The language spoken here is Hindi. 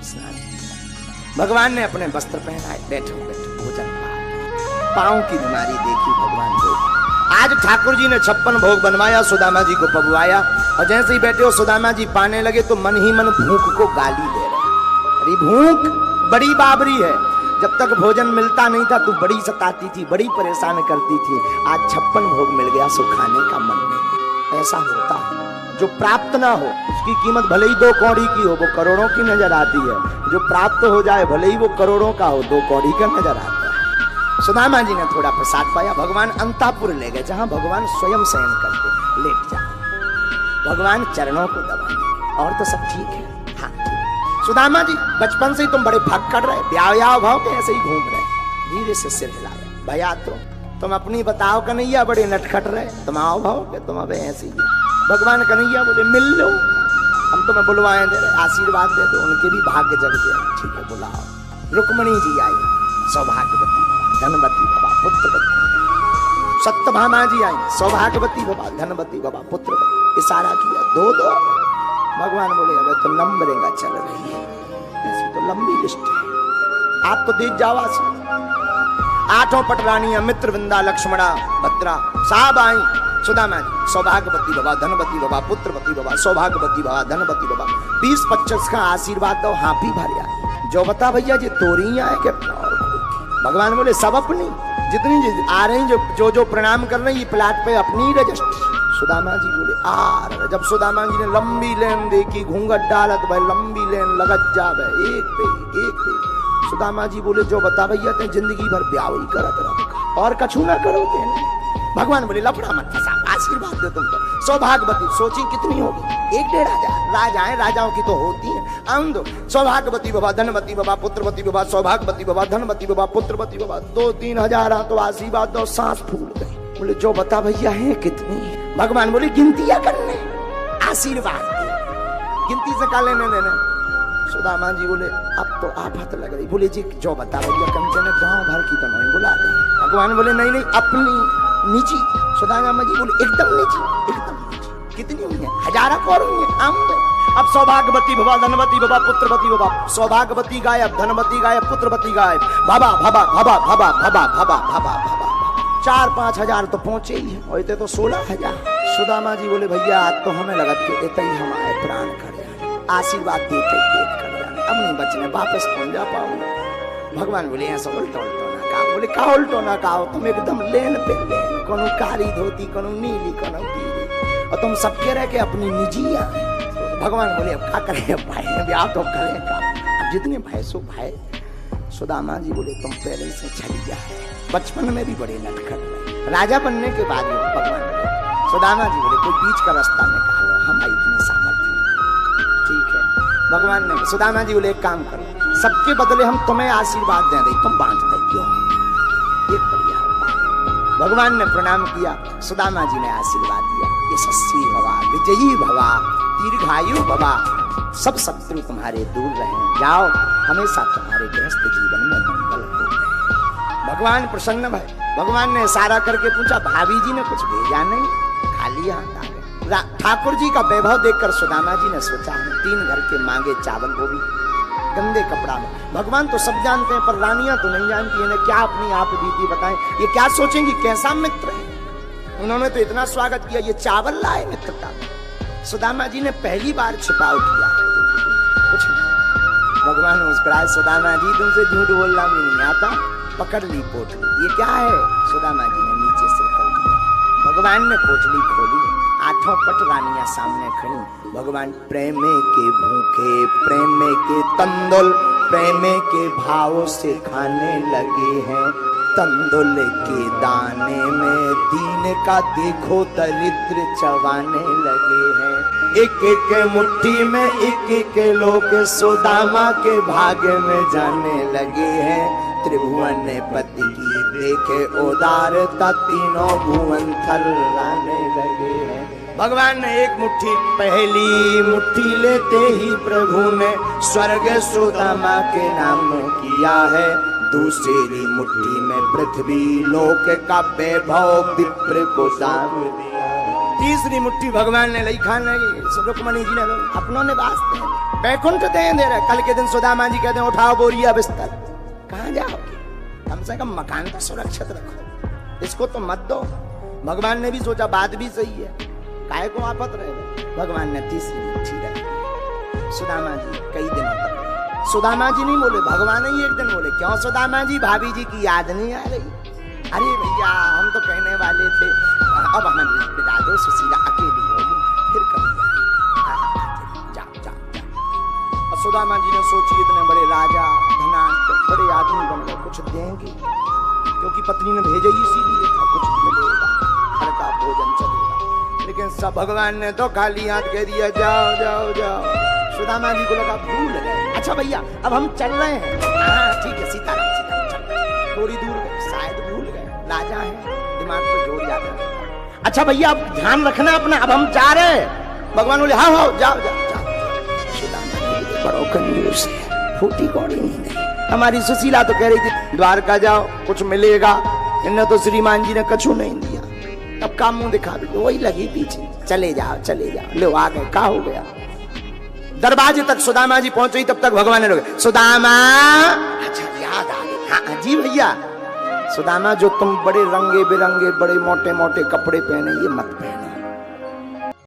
स्नान। भगवान ने अपने वस्त्र पहनाए, बैठो बैठो भोजन खाओ। पांव की बीमारी देखी भगवान को। आज ठाकुर जी ने 56 भोग बनवाया, सुदामा जी को पगवाया, और जैसे ही बैठे हो सुदामा जी पाने लगे तो मन ही मन भूख को गाली दे रहे। अरे भूख बड़ी बाबरी है, जब तक भोजन मिलता नहीं था तू बड़ी सताती थी, बड़ी परेशान करती थी। आज 56 भोग मिल गया, सो खाने का मन नहीं। ऐसा होता है, जो प्राप्त ना हो उसकी कीमत भले ही 2 कौड़ी की हो, वो करोड़ों की नजर आती है। जो प्राप्त हो जाए भले ही वो करोड़ों का हो, 2 कौड़ी का नजर आता है। सुदामा जी ने थोड़ा प्रसाद पाया, भगवान अंतापुर ले गए, जहां भगवान स्वयं शयन करते। लेट जा, भगवान चरणों को दबाने, और तो सब ठीक है। हाँ, सुदामा जी बचपन से ही तुम बड़े फक्कड़ रहे, ब्याह भाव के ऐसे ही घूम रहे। धीरे से सिर हिला रहे। भैया तुम अपनी बताओ कन्हैया, बड़े नटखट रहे, तुम आओ भाव के तुम अब ऐसे ही। भगवान कन्हैया बोले मिल लो, हम तुम्हें बुलवाए दे रहे, आशीर्वाद दे दो, उनके भी भाग्य जग गए। ठीक है बुलाओ। रुक्मणी जी आई, सौभाग्यवती भवा, धनवती भवा, पुत्रवती। सत्यभामा जी आई, सौभाग्यवती भवा, धनवती भवा, पुत्रवती। इशारा किया 2-2। भगवान बोले अब तो नंबरिंग चल रही है, ऐसी तो लंबी लिस्ट है, आप तो देख जाओ। 8 पटरानियां, मित्रवृंदा, लक्ष्मणा, भद्रा, साहब आई। सुदामा जी सौभाग्यवती भवा, धनवती भवा, पुत्रवती भवा, सौभाग्यवती भवा, धनवती भवा। 20-25 का आशीर्वाद दो, हाथी भरिया। जो बता भैया जी तोरी आए के भगवान बोले सब अपनी, जितनी आ रही, जो प्रणाम कर रहे, ये प्लाट पे अपनी रजिस्ट्री। सुदामा जी बोले आ। जब सुदामा जी ने लंबी लेन देखी, घूंघट डालत भाई, लंबी लेन लगत जावे, एक पे। सुदामा जी बोले जो बता भैया ते जिंदगी भर ब्याह ही करत रहो, और कछु ना करो तेने। भगवान बोले लफड़ा मत फंसा, आशीर्वाद दो तुमको। सौभाग्यवती सोची कितनी होगी, 1-1.5 हजार राजाएं, राजाओं की तो होती है। आंदो सौभाग्यवती भवा, धनवती भवा, पुत्रवती भवा, सौभाग्यवती भवा, धनवती भवा, पुत्रवती भवा। 2-3 हजार तो आशीर्वाद दो। सांस फूल गई। बोले जो बता भैया है कितनी। भगवान बोले गिनतियां करने, आशीर्वाद गिनती से का लेने देने। सुदामा जी बोले अब तो आफत लग रही। बोले जी जो बता भैया कम से कम गाँव भर की तो नहीं बुला दे। भगवान बोले नहीं अपनी निजी। सुदामा जी बोले एकदम निजी, एकदम निजी। कितनी हुई है? 1000 और हुई है। अब सौभाग्यवती भवा, धनवती भवा, पुत्रवती भवा। सौभाग्यवती गायब, धनवती गायब, पुत्रवती गायब। भवा भवा भवा भवा भवा भवा भवा भवा। 4-5 हजार तो पहुंचे ही है, और इतने तो 16 हजार। सुदामा जी बोले भैया आज तो हमें लगत के इतने ही हमारे प्राण कर जाने, आशीर्वाद देते देख कर जाने, अब नहीं बचने, वापस पहुंच जा पाऊंगा। भगवान बोले ऐसा उल्टो ना कहा। बोले का उल्टो ना कहा, तुम एकदम लेन पे लेन, कोनो कारी धोती, कोनो नीली, कोनो पीली, और तुम सबके रह के अपनी निजी आए। भगवान बोले अब क्या करें भाई, ब्याह तो करें का, अब जितने भाई सो भाई। सुदामा जी बोले तुम पहले से चली जा, बचपन में भी बड़े नटखट, राजा बनने के बाद भगवान बोले। सुदामा जी बोले कोई बीच का रास्ता निकालो, हमारी इतनी सामर्थ्य नहीं। ठीक है। भगवान ने, सुदामा जी बोले एक काम करो, सबके बदले हम तुम्हें आशीर्वाद दे दें, तुम बांट दे क्यों। एक बढ़िया उपाय। भगवान ने प्रणाम किया, सुदामा जी ने आशीर्वाद दिया, यशस्वी भवा, विजयी भवा, दीर्घायु भवा, सब शत्रु तुम्हारे दूर रहे, जाओ हमेशा तुम्हारे गृहस्थ जीवन में मंगल हो। भगवान प्रसन्न भय। भगवान ने इशारा करके पूछा भाभी जी ने कुछ भेजा नहीं, खाली हाथ आ गए। ठाकुर जी का वैभव देखकर सुदामा जी ने सोचा 3 घर के मांगे चावल, वो भी गंदे कपड़ा में। भगवान तो सब जानते हैं, पर रानियां तो नहीं जानती, इन्हें क्या अपनी आप बीती बताएं। ये क्या सोचेंगी कैसा मित्र है। उन्होंने तो इतना स्वागत किया, ये चावल लाए मित्रता में। सुदामा जी ने पहली बार छिपाव किया कुछ नहीं। भगवान मुस्कुराए, सुदामा जी तुमसे झूठ बोलना भी नहीं आता, पकड़ ली पोटली। ये क्या है? सुदामा जी ने नीचे से कर दिया। भगवान ने पोटली खोली, 8 पट रानियां सामने खड़ी। भगवान प्रेमे के भूखे, प्रेमे के तंदुल, प्रेमे के भाव से खाने लगे हैं। तंदुल के दाने में दीन का देखो दरिद्र चबाने लगे हैं। एक एक मुट्ठी में एक एक लोग सुदामा के भाग्य में जाने लगे हैं। त्रिभुवन पति की देखे उदारता, तीनों भुवन थर्राने लगे हैं। भगवान ने एक मुट्ठी, पहली मुट्ठी लेते ही प्रभु ने स्वर्ग सुदामा के नाम किया है। दूसरी मुट्ठी में पृथ्वी लोक का वैभव विप्र को दान दिया। तीसरी मुट्ठी भगवान ने लई खाने, रुक्मणी जी ने अपनों ने वास्ते बैकुंठ दे रहे। कल के दिन सुदामा जी कहते हैं उठाओ बोरिया बिस्तर, कहाँ जाओगे? कम से कम मकान तो सुरक्षित रखो, इसको तो मत दो। भगवान ने भी सोचा बात भी सही है, काहे को आफत रहे। भगवान ने तीसरी मुट्ठी रखी। सुदामा जी कई दिनों तक, सुदामा जी नहीं बोले, भगवान ही एक दिन बोले, क्यों सुदामा जी, भाभी जी की याद नहीं आ रही? अरे भैया हम तो कहने वाले थे अब हमें बिता दो, सुशीला अकेली होगी, फिर कभी जाओ जाओ जाओ। और सुदामा जी ने सोची इतने बड़े राजा धनाढ्य बड़े आदमी बन गए, कुछ देंगे, क्योंकि पत्नी ने भेजा ही इसीलिए था, कुछ मिलेगा, घर का भोजन चलेगा। लेकिन सब भगवान ने तो खाली हाथ कह दिया जाओ जाओ जाओ। सुदामा जी को लगा भूल गए। अच्छा भैया अब हम चल रहे हैं, हाँ ठीक है, सीताराम सीताराम चल रहे हैं। थोड़ी दूर गए, शायद भूल गए, राजा है, दिमाग पर जोर याद रखना। अच्छा भैया अब ध्यान रखना अपना, अब हम जा रहे हैं। भगवान बोले हाँ हाँ जाओ जाओ जाओ। सुदामा जी बड़ो कंजूस है, फूटी कौड़ी नहीं है। हमारी सुशीला तो कह रही थी द्वारका जाओ कुछ मिलेगा, इन्हें तो श्रीमान जी ने कछु नहीं दिया। अब काम मुंह दिखा भी, वही लगी पीछे, चले जाओ चले जाओ। लो आ गए, क्या हो गया? दरवाजे तक सुदामा जी पहुंच गई, तब तक भगवान ने रोके, सुदामा। अच्छा याद आ गई, हाँ जी भैया। सुदामा जो तुम बड़े रंगे बिरंगे बड़े मोटे मोटे कपड़े पहने ये मत पहने,